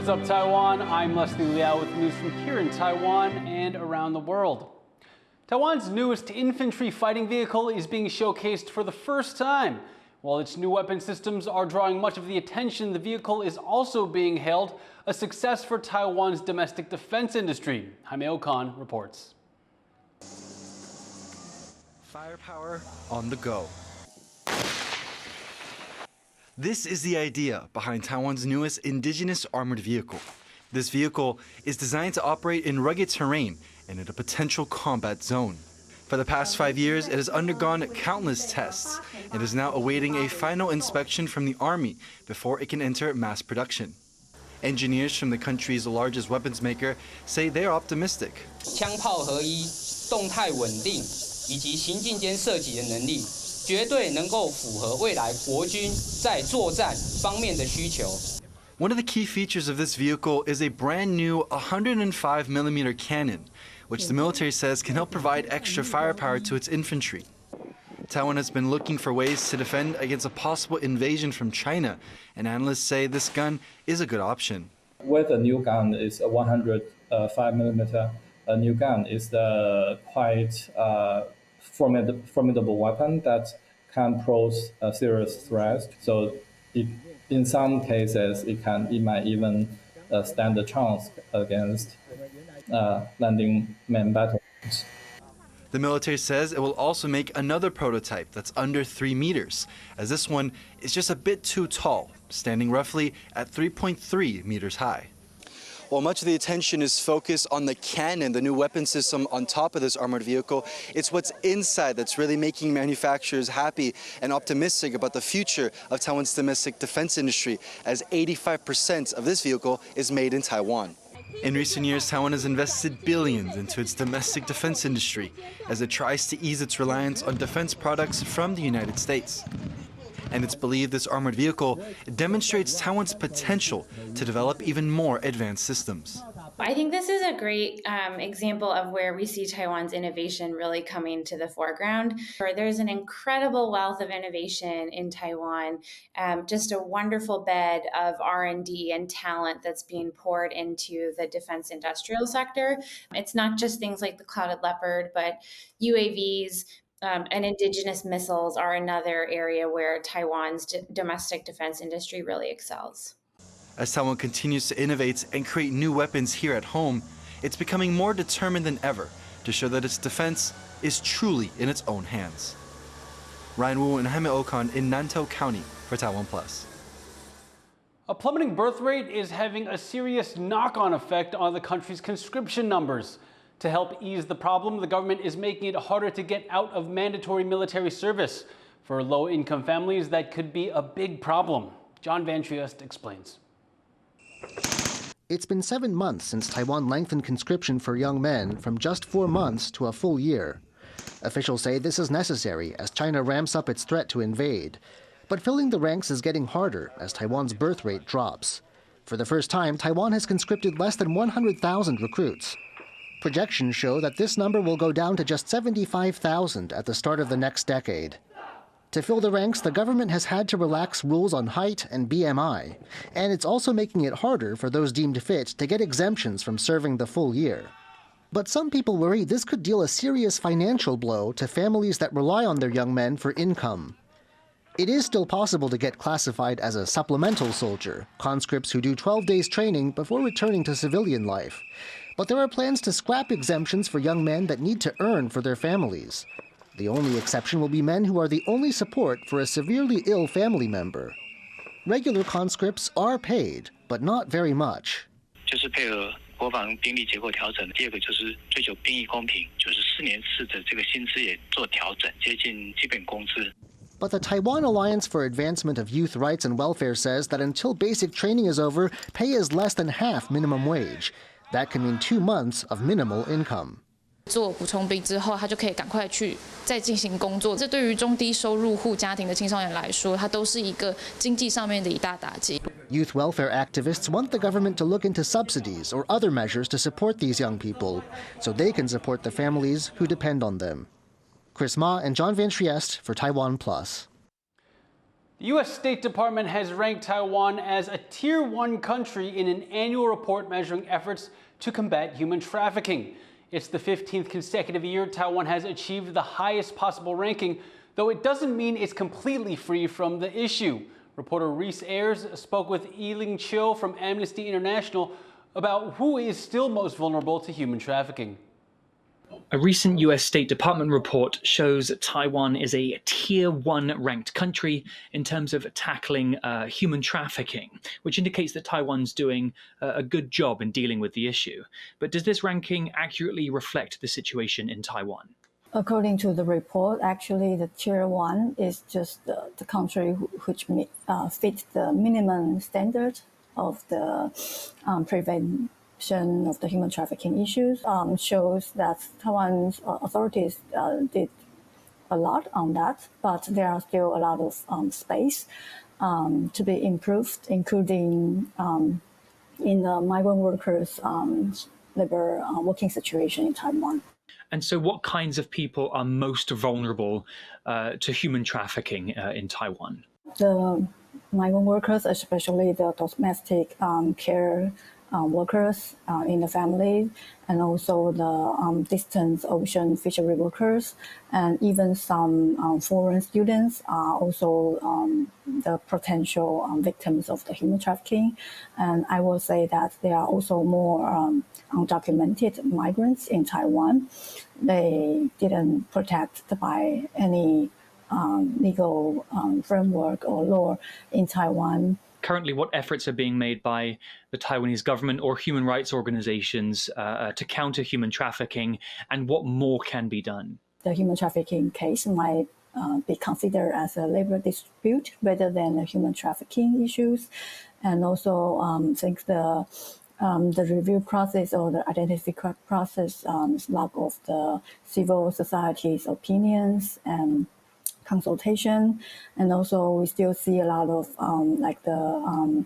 What's up, Taiwan? I'm Liao with news from here in Taiwan and around the world. Taiwan's newest infantry fighting vehicle is being showcased for the first time. While its new weapon systems are drawing much of the attention, the vehicle is also being hailed a success for Taiwan's domestic defense industry. Jaime Okan reports. Firepower on the go. This is the idea behind Taiwan's newest indigenous armored vehicle. This vehicle is designed to operate in rugged terrain and in a potential combat zone. For the past 5 years, it has undergone countless tests and is now awaiting a final inspection from the Army before it can enter mass production. Engineers from the country's largest weapons maker say they are optimistic. 枪炮合一、动态稳定以及行进间射击的能力，绝对能够符合未来国军在作战方面的需求。 One of the key features of this vehicle is a brand new 105mm cannon, which the military says can help provide extra firepower to its infantry. Taiwan has been looking for ways to defend against a possible invasion from China, and analysts say this gun is a good option. With a new gun is a 105mm new gun is the quite formidable weapon that can pose a serious threat. So in some cases, it might even stand a chance against landing main battles. The military says it will also make another prototype that's under 3 meters, as this one is just a bit too tall, standing roughly at 3.3 meters high. While much of the attention is focused on the cannon, the new weapon system on top of this armored vehicle, it's what's inside that's really making manufacturers happy and optimistic about the future of Taiwan's domestic defense industry, as 85% of this vehicle is made in Taiwan. In recent years, Taiwan has invested billions into its domestic defense industry as it tries to ease its reliance on defense products from the United States. And it's believed this armored vehicle demonstrates Taiwan's potential to develop even more advanced systems. I think this is a great example of where we see Taiwan's innovation really coming to the foreground. There's an incredible wealth of innovation in Taiwan, just a wonderful bed of R&D and talent that's being poured into the defense industrial sector. It's not just things like the Clouded Leopard, but UAVs, and indigenous missiles are another area where Taiwan's domestic defense industry really excels. As Taiwan continues to innovate and create new weapons here at home, it's becoming more determined than ever to show that its defense is truly in its own hands. Ryan Wu and Jaime Okan in Nantou County for TaiwanPlus. A plummeting birth rate is having a serious knock-on effect on the country's conscription numbers. To help ease the problem, the government is making it harder to get out of mandatory military service. For low-income families, that could be a big problem. John Van Trieste explains. It's been 7 months since Taiwan lengthened conscription for young men from just 4 months to a full year. Officials say this is necessary as China ramps up its threat to invade. But filling the ranks is getting harder as Taiwan's birth rate drops. For the first time, Taiwan has conscripted less than 100,000 recruits. Projections show that this number will go down to just 75,000 at the start of the next decade. To fill the ranks, the government has had to relax rules on height and BMI, and it's also making it harder for those deemed fit to get exemptions from serving the full year. But some people worry this could deal a serious financial blow to families that rely on their young men for income. It is still possible to get classified as a supplemental soldier, conscripts who do 12 days training before returning to civilian life. But there are plans to scrap exemptions for young men that need to earn for their families. The only exception will be men who are the only support for a severely ill family member. Regular conscripts are paid, but not very much. But the Taiwan Alliance for Advancement of Youth Rights and Welfare says that until basic training is over, pay is less than half minimum wage. That can mean 2 months of minimal income. 做补充兵之后，他就可以赶快去再进行工作。这对于中低收入户家庭的青少年来说，它都是一个经济上面的一大打击。Youth welfare activists want the government to look into subsidies or other measures to support these young people, so they can support the families who depend on them. Chris Ma and John Van Trieste for TaiwanPlus. The U.S. State Department has ranked Taiwan as a Tier 1 country in an annual report measuring efforts to combat human trafficking. It's the 15th consecutive year Taiwan has achieved the highest possible ranking, though it doesn't mean it's completely free from the issue. Reporter Reese Ayers spoke with Yiling Chiu from Amnesty International about who is still most vulnerable to human trafficking. A recent US State Department report shows that Taiwan is a Tier 1 ranked country in terms of tackling human trafficking, which indicates that Taiwan's doing a good job in dealing with the issue. But does this ranking accurately reflect the situation in Taiwan? According to the report, actually the Tier 1 is just the country which fits the minimum standard of the prevention of the human trafficking issues. Shows that Taiwan's authorities did a lot on that, but there are still a lot of space to be improved, including in the migrant workers' labor working situation in Taiwan. And so what kinds of people are most vulnerable to human trafficking in Taiwan? The migrant workers, especially the domestic care workers in the family, and also the distance ocean fishery workers, and even some foreign students are also the potential victims of the human trafficking. And I will say that there are also more undocumented migrants in Taiwan. They didn't protect by any legal framework or law in Taiwan. Currently, what efforts are being made by the Taiwanese government or human rights organizations to counter human trafficking, and what more can be done? The human trafficking case might be considered as a labor dispute rather than a human trafficking issues. And also, I think the review process or the identification process lack of the civil society's opinions and consultation, and also we still see a lot of like the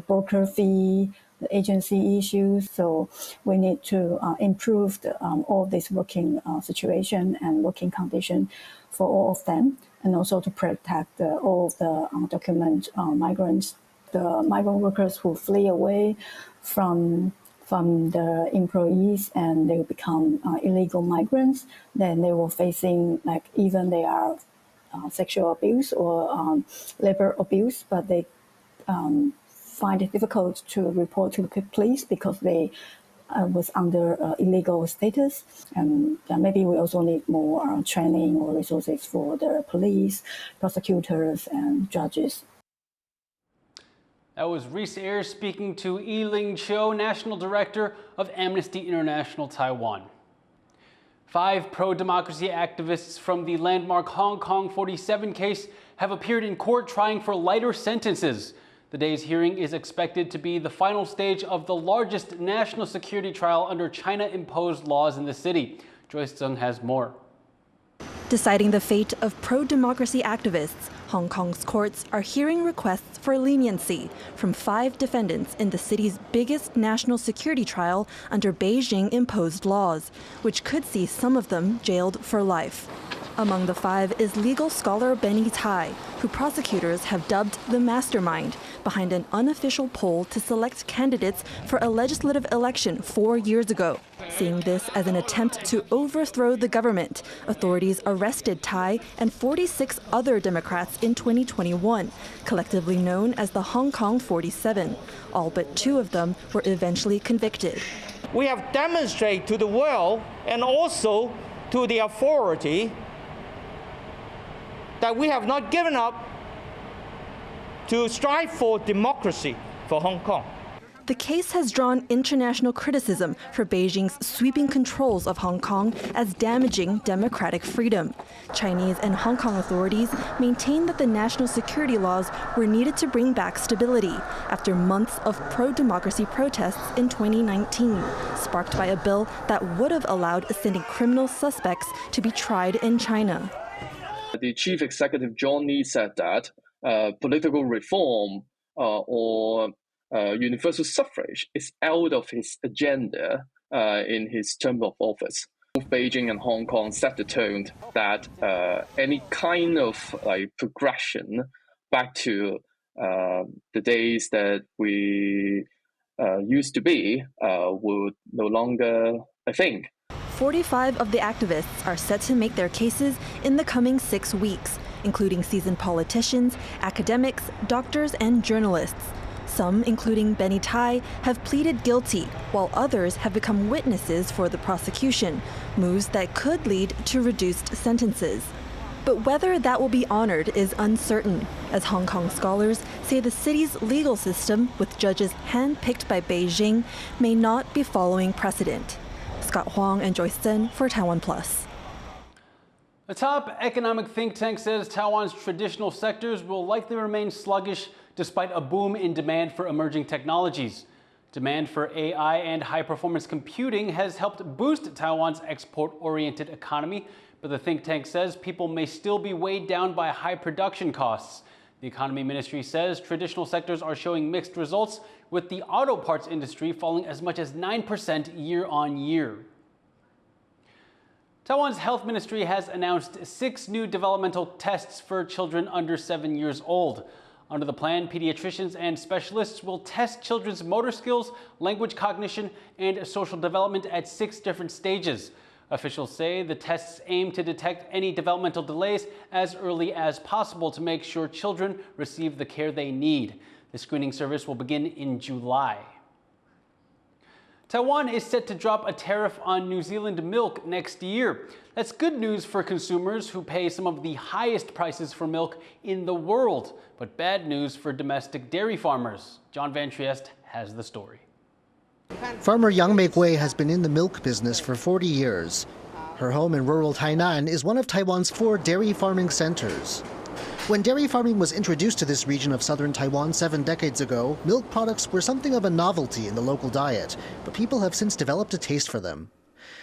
broker fee, the agency issues. So we need to improve all this working situation and working condition for all of them, and also to protect all of the undocumented migrants, the migrant workers who flee away from the employees and they become illegal migrants. Then they were facing, like, even they are sexual abuse or labor abuse, but they find it difficult to report to the police because they was under illegal status. And maybe we also need more training or resources for the police, prosecutors, and judges. That was Reese Ayers speaking to Yiling Chiu, National Director of Amnesty International Taiwan. 5 pro-democracy activists from the landmark Hong Kong 47 case have appeared in court trying for lighter sentences. The day's hearing is expected to be the final stage of the largest national security trial under China-imposed laws in the city. Joyce Tseng has more. Deciding the fate of pro-democracy activists, Hong Kong's courts are hearing requests for leniency from 5 defendants in the city's biggest national security trial under Beijing-imposed laws, which could see some of them jailed for life. Among the 5 is legal scholar Benny Tai, who prosecutors have dubbed the mastermind behind an unofficial poll to select candidates for a legislative election 4 years ago. Seeing this as an attempt to overthrow the government, authorities arrested Tai and 46 other Democrats in 2021, collectively known as the Hong Kong 47. All but 2 of them were eventually convicted. We have demonstrated to the world and also to the authority that we have not given up to strive for democracy for Hong Kong. The case has drawn international criticism for Beijing's sweeping controls of Hong Kong as damaging democratic freedom. Chinese and Hong Kong authorities maintain that the national security laws were needed to bring back stability after months of pro-democracy protests in 2019, sparked by a bill that would have allowed sending criminal suspects to be tried in China. The chief executive, John Lee, said that political reform or universal suffrage is out of his agenda in his term of office. Both Beijing and Hong Kong set the tone that any kind of progression back to the days that we used to be would no longer a thing. 45 of the activists are set to make their cases in the coming 6 weeks, including seasoned politicians, academics, doctors, and journalists. Some, including Benny Tai, have pleaded guilty, while others have become witnesses for the prosecution, moves that could lead to reduced sentences. But whether that will be honored is uncertain, as Hong Kong scholars say the city's legal system, with judges handpicked by Beijing, may not be following precedent. Scott Huang and Joyce Zhen for TaiwanPlus. A top economic think tank says Taiwan's traditional sectors will likely remain sluggish despite a boom in demand for emerging technologies. Demand for AI and high-performance computing has helped boost Taiwan's export-oriented economy, but the think tank says people may still be weighed down by high production costs. The economy ministry says traditional sectors are showing mixed results, with the auto parts industry falling as much as 9% year on year. Taiwan's health ministry has announced 6 new developmental tests for children under 7 years old. Under the plan, pediatricians and specialists will test children's motor skills, language cognition, and social development at 6 different stages. Officials say the tests aim to detect any developmental delays as early as possible to make sure children receive the care they need. The screening service will begin in July. Taiwan is set to drop a tariff on New Zealand milk next year. That's good news for consumers who pay some of the highest prices for milk in the world, but bad news for domestic dairy farmers. John Van Trieste has the story. Farmer Yang Meigui has been in the milk business for 40 years. Her home in rural Tainan is one of Taiwan's 4 dairy farming centers. When dairy farming was introduced to this region of southern Taiwan 7 decades ago, milk products were something of a novelty in the local diet, but people have since developed a taste for them.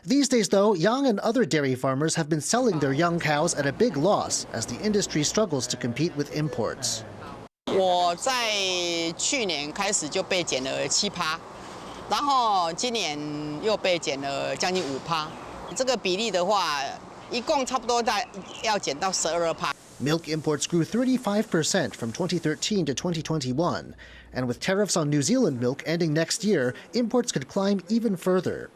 These days, though, Yang and other dairy farmers have been selling their young cows at a big loss as the industry struggles to compete with imports. 我在去年开始就被减了7%，然后今年又被减了将近5%。这个比例的话，一共差不多要减到12%。Milk imports grew 35% from 2013 to 2021, and with tariffs on New Zealand milk ending next year, imports could climb even further.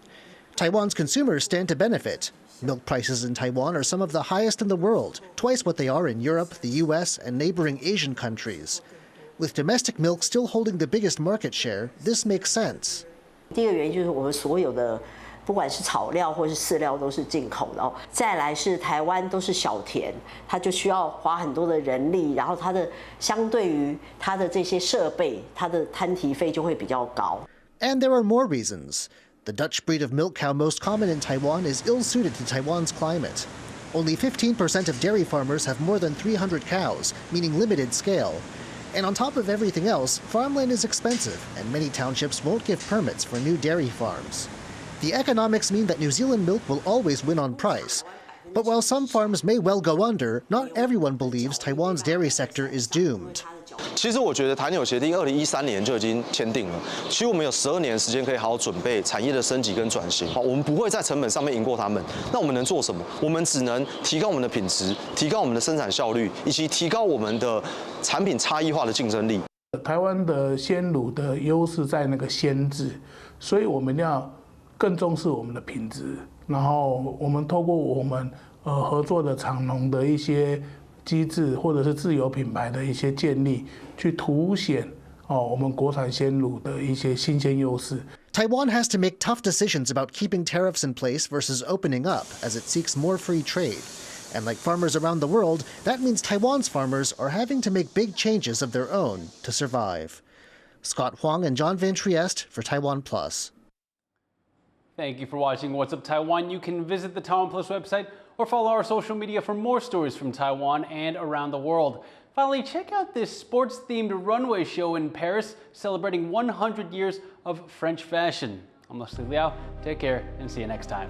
Taiwan's consumers stand to benefit. Milk prices in Taiwan are some of the highest in the world, twice what they are in Europe, the US, and neighboring Asian countries. With domestic milk still holding the biggest market share, this makes sense. 第一个原因就是我们所有的不管是草料或是饲料都是进口的哦。再来是台湾都是小田，它就需要花很多的人力，然后它的相对于它的这些设备，它的摊提费就会比较高。And there are more reasons. The Dutch breed of milk cow most common in Taiwan is ill-suited to Taiwan's climate. Only 15% of dairy farmers have more than 300 cows, meaning limited scale. And on top of everything else, farmland is expensive, and many townships won't give permits for new dairy farms. The economics mean that New Zealand milk will always win on price. But while some farms may well go under, not everyone believes Taiwan's dairy sector is doomed. 其实我觉得台纽协定2013年就已经签订了，其实我们有12年的时间可以好好准备产业的升级跟转型。我们不会在成本上面赢过他们，那我们能做什么？我们只能提高我们的品质，提高我们的生产效率，以及提高我们的产品差异化的竞争力。台湾的鲜乳的优势在那个鲜字，所以我们要更重视我们的品质，然后我们透过我们合作的厂农的一些机制，或者是自有品牌的一些建立，去凸显我们国产鲜乳的一些新鲜优势。Taiwan has to make tough decisions about keeping tariffs in place versus opening up as it seeks more free trade. And like farmers around the world, that means Taiwan's farmers are having to make big changes of their own to survive. Scott Huang and John Van Trieste for TaiwanPlus. Thank you for watching What's Up Taiwan. You can visit the TaiwanPlus website or follow our social media for more stories from Taiwan and around the world. Finally, check out this sports-themed runway show in Paris celebrating 100 years of French fashion. I'm Liao. Take care and see you next time.